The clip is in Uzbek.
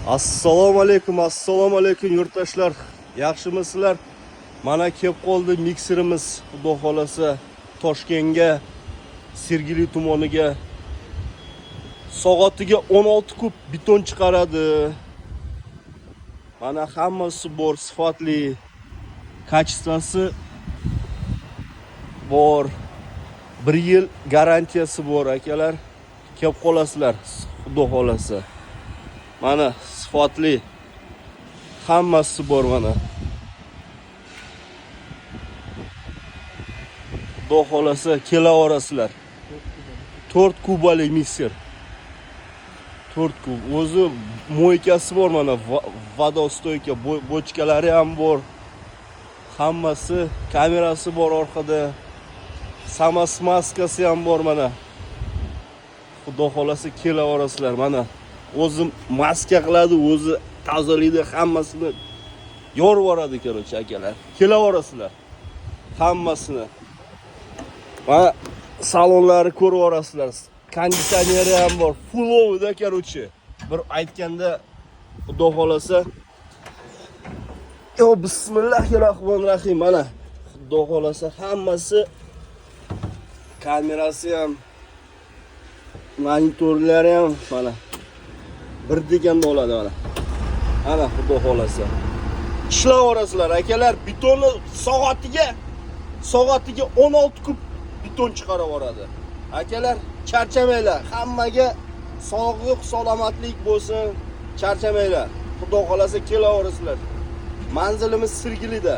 Assalomu alaykum yurtdoshlar. Yaxshimisizlar? Mana kelib qoldi mikserimiz, xudo xolasa Toshkentga, Sergeli tumaniga soatiga 16 kub beton chiqaradi. Mana hammasi bor, sifatli, kачествоsi bor. 1 yil garantiyasi bor akalar. Kelib qolasizlar, xudo xolasa. Mana sifatli hammasi bor mana. Xudo xolasa kelaverasizlar. 4 kubalik mikser. 4 kub. O'zi mo'ykasi bor mana, vodostoyka, bochkalari ham bor. Hammasi, kamerasi bor orqada. Samosmaskasi ham bor mana. Xudo xolasa kelaverasizlar mana. O'zi maska qiladi, o'zi tozalaydi, hammasini yorib yuboradi kerochi akalar. Kelaverasizlar. Hammasini. Mana salonlari ko'rib yuborasizlar. Konditsioneri ham bor. Fullovda kerochi. Bir aytganda xudo xolasa bismillahirrohmanirrohim mana. Xudo xolasa hammasi, kamerasi ham, monitorlari ham mana bir deganda oladi mana. Ana xudo xolasa. Ishlavorasizlar akalar, betonni soatiga 16 kub beton chiqarib yuboradi. Akalar, charchamanglar. Hammaga sog'lik, salomatlik bo'lsin. Charchamanglar. Xudo xolasa kelaverasizlar. Manzilimiz Sergelida.